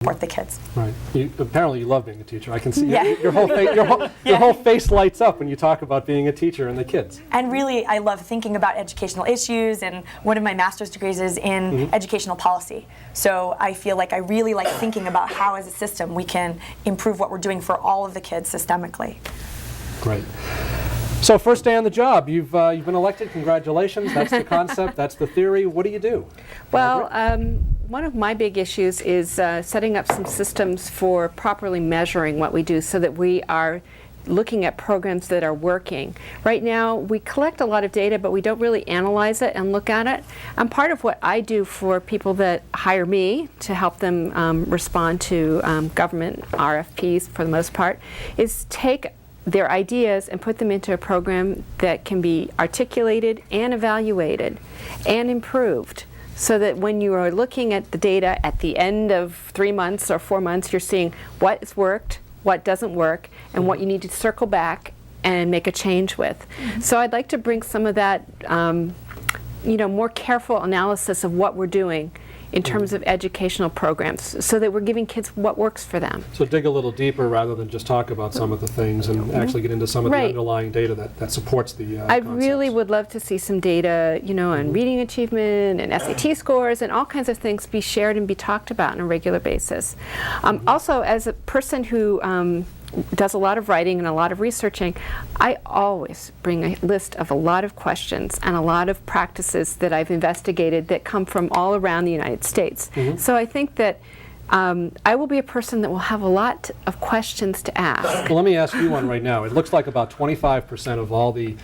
support the kids. Right. Apparently you love being a teacher. I can see Yeah. your whole face lights up when you talk about being a teacher and the kids. And really, I love thinking about educational issues, and one of my master's degrees is in educational policy. So I feel like I really like thinking about how, as a system, we can improve what we're doing for all of the kids systemically. Great. So first day on the job, you've been elected. Congratulations. That's the concept. That's the theory. What do you do? Well, one of my big issues is setting up some systems for properly measuring what we do so that we are looking at programs that are working. Right now, we collect a lot of data, but we don't really analyze it and look at it. And part of what I do for people that hire me to help them respond to government RFPs, for the most part, is take their ideas and put them into a program that can be articulated and evaluated and improved, so that when you are looking at the data at the end of 3 months or 4 months, you're seeing what's worked, what doesn't work, and what you need to circle back and make a change with. So I'd like to bring some of that more careful analysis of what we're doing in terms of educational programs, so that we're giving kids what works for them. So dig a little deeper rather than just talk about some of the things and actually get into some of the underlying data that supports the I really would love to see some data, on reading achievement and SAT scores and all kinds of things be shared and be talked about on a regular basis. Also, as a person who does a lot of writing and a lot of researching, I always bring a list of a lot of questions and a lot of practices that I've investigated that come from all around the United States. So I think that I will be a person that will have a lot of questions to ask. Well, let me ask you one right now. It looks like about 25% of all the,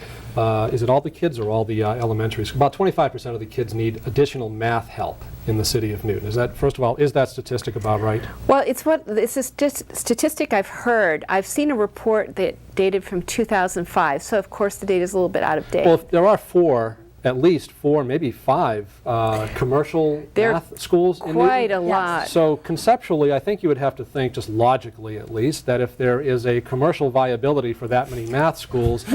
is it all the kids or all the elementary schools? About 25% of the kids need additional math help in the city of Newton. Is that, first of all, is that statistic about right? Well, it's a statistic I've heard. I've seen a report that dated from 2005, so of course the data is a little bit out of date. Well, if there are at least four, maybe five commercial math schools in Newton. Quite a lot. So conceptually, I think you would have to think, just logically at least, that if there is a commercial viability for that many math schools,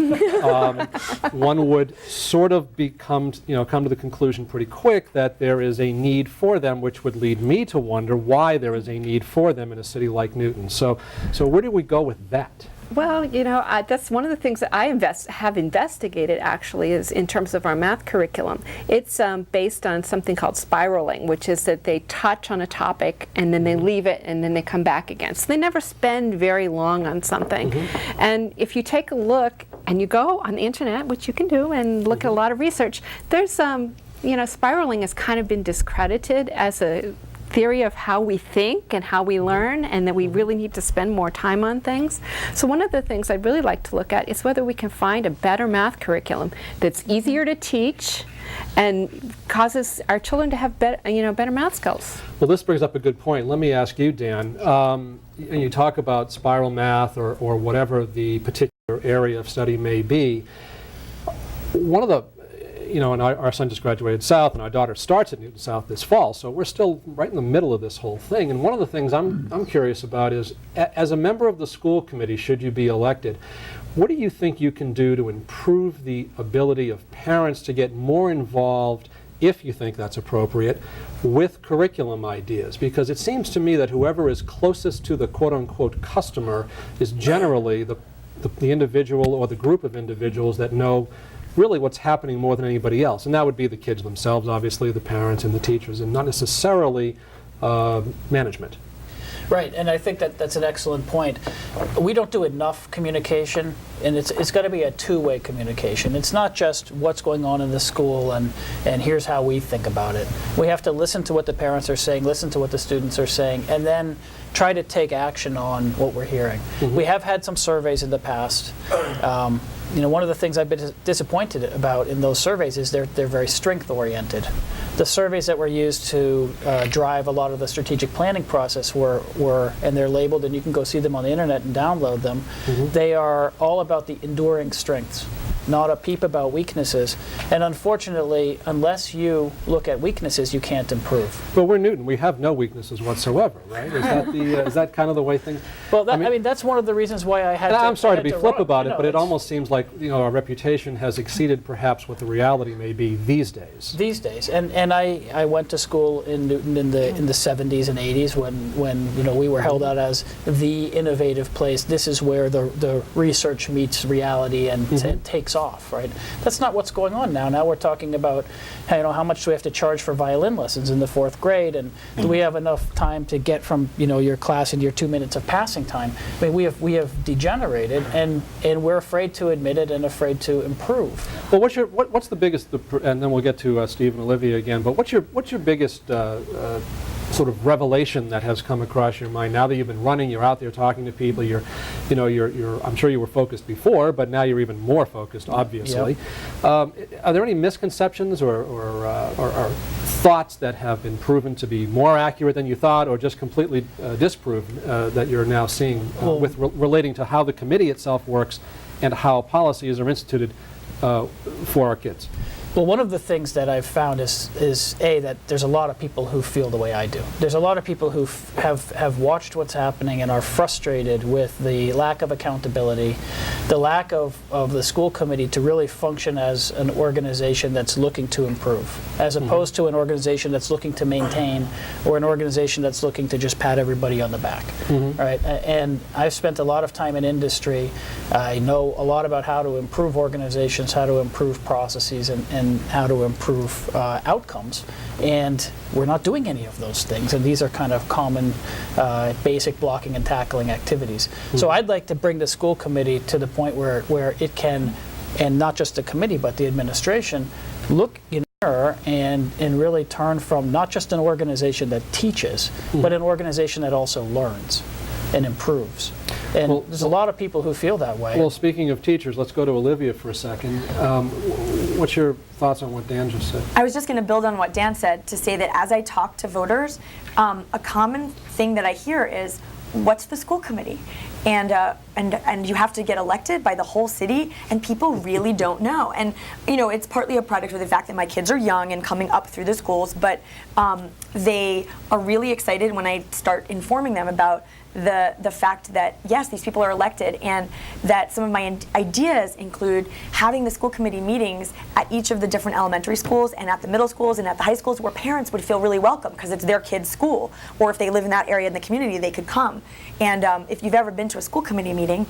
one would sort of come to the conclusion pretty quick that there is a need for them, which would lead me to wonder why there is a need for them in a city like Newton. So where do we go with that? Well, that's one of the things that I have investigated, actually, is in terms of our math curriculum. It's based on something called spiraling, which is that they touch on a topic and then they leave it and then they come back again. So they never spend very long on something. And if you take a look and you go on the internet, which you can do, and look at a lot of research, there's spiraling has kind of been discredited as a theory of how we think and how we learn, and that we really need to spend more time on things. So one of the things I'd really like to look at is whether we can find a better math curriculum that's easier to teach and causes our children to have better math skills. Well, this brings up a good point. Let me ask you, Dan. And you talk about spiral math or whatever the particular area of study may be. One of the and our son just graduated South, and our daughter starts at Newton South this fall, so we're still right in the middle of this whole thing. And one of the things I'm curious about is, as a member of the school committee, should you be elected, what do you think you can do to improve the ability of parents to get more involved, if you think that's appropriate, with curriculum ideas? Because it seems to me that whoever is closest to the quote-unquote customer is generally the individual or the group of individuals that know really what's happening more than anybody else. And that would be the kids themselves, obviously, the parents and the teachers, and not necessarily management. Right, and I think that's an excellent point. We don't do enough communication, and it's got to be a two-way communication. It's not just what's going on in the school and here's how we think about it. We have to listen to what the parents are saying, listen to what the students are saying, and then try to take action on what we're hearing. We have had some surveys in the past. One of the things I've been disappointed about in those surveys is they're very strength-oriented. The surveys that were used to drive a lot of the strategic planning process were, and they're labeled, and you can go see them on the internet and download them. They are all about the enduring strengths. not a peep about weaknesses. And unfortunately, unless you look at weaknesses, you can't improve. But we're Newton. We have no weaknesses whatsoever, right? Is that kind of the way things? Well, I mean, that's one of the reasons why I had to. I'm sorry to be flip run. about it, No, but it it's- almost seems like our reputation has exceeded perhaps what the reality may be these days. These days, and I went to school in Newton in the 70s and 80s when we were held out as the innovative place. This is where the research meets reality and takes off, right? That's not what's going on now. Now we're talking about how much do we have to charge for violin lessons in the 4th grade, and do we have enough time to get from your class into your 2 minutes of passing time? I mean, we have degenerated, and we're afraid to admit it and afraid to improve. Well, what's the biggest, and then we'll get to Steve and Olivia again, but what's your biggest sort of revelation that has come across your mind now that you've been running, you're out there talking to people, you're I'm sure you were focused before, but now you're even more focused, obviously. Yep. Are there any misconceptions or thoughts that have been proven to be more accurate than you thought, or just completely disproven that you're now seeing relating to how the committee itself works and how policies are instituted for our kids? Well, one of the things that I've found is that there's a lot of people who feel the way I do. There's a lot of people who have watched what's happening and are frustrated with the lack of accountability, the lack of the school committee to really function as an organization that's looking to improve, as opposed to an organization that's looking to maintain, or an organization that's looking to just pat everybody on the back. Right? And I've spent a lot of time in industry. I know a lot about how to improve organizations, how to improve processes, and how to improve outcomes, and we're not doing any of those things, and these are kind of common basic blocking and tackling activities. So I'd like to bring the school committee to the point where it can, and not just the committee but the administration, look in the mirror and really turn from not just an organization that teaches, but an organization that also learns and improves. And there's a lot of people who feel that way. Well, speaking of teachers, let's go to Olivia for a second. What's your thoughts on what Dan just said? I was just going to build on what Dan said to say that as I talk to voters, a common thing that I hear is, what's the school committee? And you have to get elected by the whole city, and people really don't know. And it's partly a product of the fact that my kids are young and coming up through the schools, but they are really excited when I start informing them about the fact that yes, these people are elected, and that some of my ideas include having the school committee meetings at each of the different elementary schools and at the middle schools and at the high schools, where parents would feel really welcome because it's their kid's school, or if they live in that area in the community, they could come. And if you've ever been to a school committee meeting,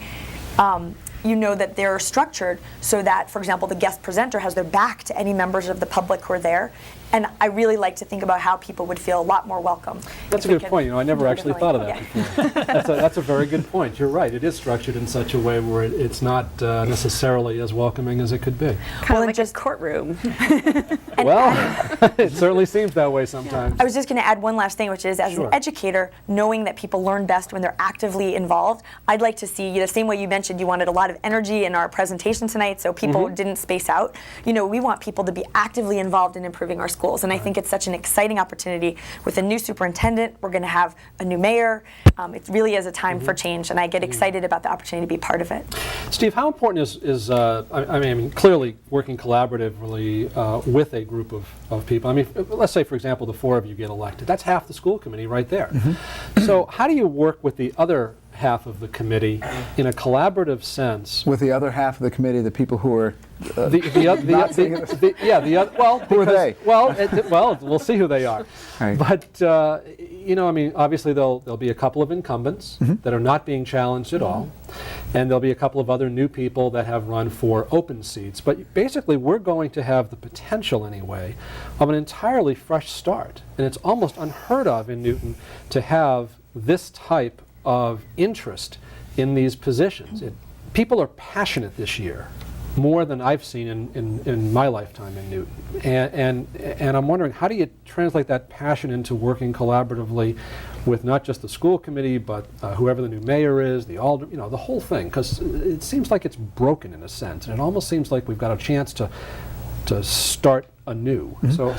you know that they're structured so that, for example, the guest presenter has their back to any members of the public who are there. And I really like to think about how people would feel a lot more welcome. That's a good point. I never actually thought of that before. That's a very good point. You're right. It is structured in such a way where it's not necessarily as welcoming as it could be. Kind of like a courtroom. Well, it certainly seems that way sometimes. I was just going to add one last thing, which is, as an educator, knowing that people learn best when they're actively involved, I'd like to see, the same way you mentioned you wanted a lot of energy in our presentation tonight so people didn't space out, we want people to be actively involved in improving our schools. And I think it's such an exciting opportunity. With a new superintendent, we're going to have a new mayor. It really is a time for change, and I get excited about the opportunity to be part of it. Steve, how important is I mean, clearly working collaboratively with a group of people? I mean, let's say, for example, the 4 of you get elected. That's half the school committee right there. So how do you work with the other half of the committee in a collaborative sense? With the other half of the committee, the people who are Who are they? Well, we'll see who they are. Right. But I mean, obviously there'll be a couple of incumbents that are not being challenged at all, and there'll be a couple of other new people that have run for open seats. But basically, we're going to have the potential, anyway, of an entirely fresh start, and it's almost unheard of in Newton to have this type of interest in these positions. People are passionate this year, more than I've seen in my lifetime in Newton. And I'm wondering, how do you translate that passion into working collaboratively with not just the school committee, but whoever the new mayor is, the alder, the whole thing? Because it seems like it's broken in a sense, and it almost seems like we've got a chance to start anew. So